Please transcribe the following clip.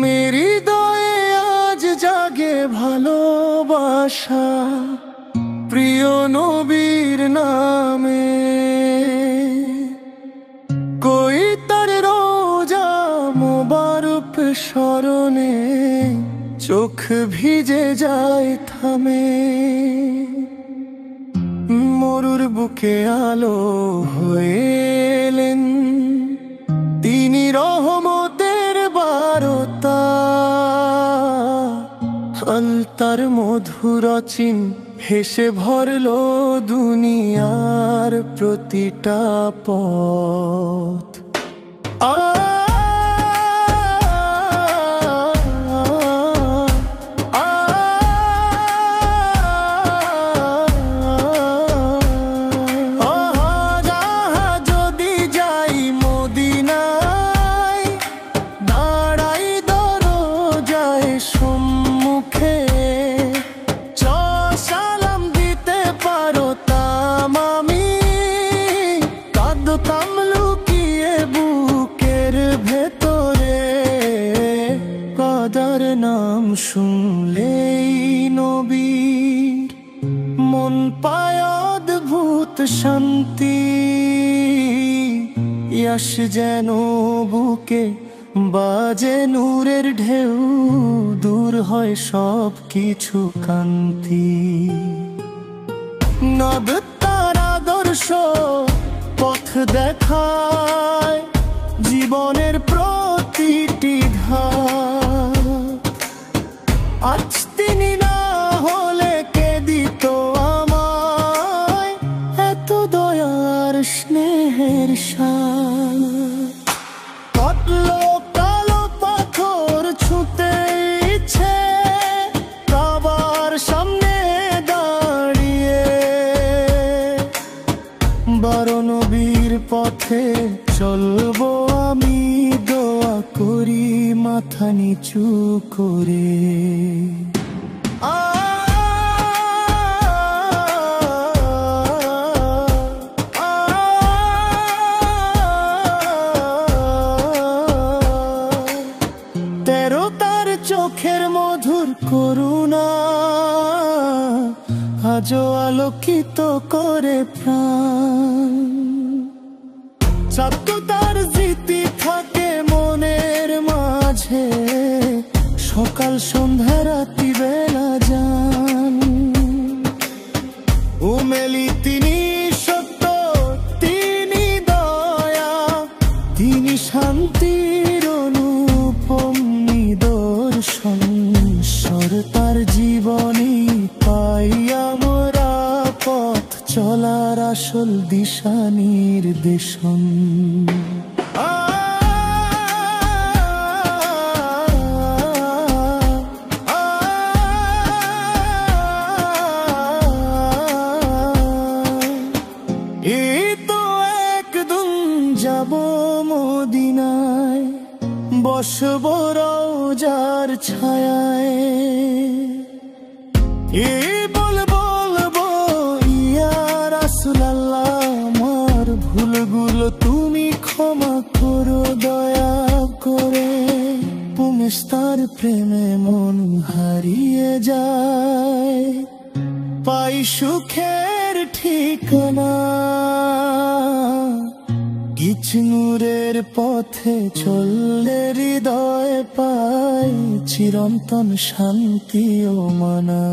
Mary দয়ে আজ জাগে ভালোবাসা প্রিয় নবীর নামে। কই তার রোজা মোবারক স্মরণে চোখ ভিজে যায় থামে। মরুর বুকে আলো হয়ে এলেন তিনি, রহমতের বারতা আলতার মধুর চিন হেসে ভরলো দুনিয়ার প্রতিটা পথ। যদি যাই মদিনায় দাঁড়াই দরজায় সম্মুখে, সালাম দিতে পারতাম আমি, কাঁদতাম লুকিয়ে বুকের ভেতরে। কাদার নাম শুনলেই নবীর মন পায় অদ্ভুত শান্তি। ইয়াস যেন বুকে বাজে নূরের ঢেউ, দূর হয় সব কিছু কান্তি। নব তার আদর্শ পথ দেখায় জীবনের প্রতিটি ধাপ। আজ তিনি না হলে কে দিত আমায় এত দয়ার স্নেহের সাথ। কতলো কালো পাথর ছুঁতে ইচ্ছে কাবার সামনে দাঁড়িয়ে, 12 নবীর পথে চলবো আমি, দোয়া করি মাথা নিচু করে। তেরো তার চোখের মধুর করুণা আজও আলোকিত করে প্রাণ। চাঁদ তার স্মৃতি থাকে মনের মাঝে, সকাল সন্ধ্যা রাতি বেলা যান। উমেলি তিনি সত্য, তিনি দয়া, তিনি শান্তির অনুপম নিদর্শন। তার জীবনী পাই আমরা পথ চলার আসল দিশা নির্দেশন। এই তো একদিন যাব মদিনায়, বসবো রওজার ছায়ায়। বলবো ইয়া রাসূলুল্লাহ, আমার ভুলগুলো তুমি ক্ষমা করো দয়া করে। পুমিস্তার প্রেমে মন হারিয়ে যায়, পাই সুখের ঠিকানা। কিছু নূরের পথে চললে হৃদয় পাই চিরন্তন শান্তি ও মানা।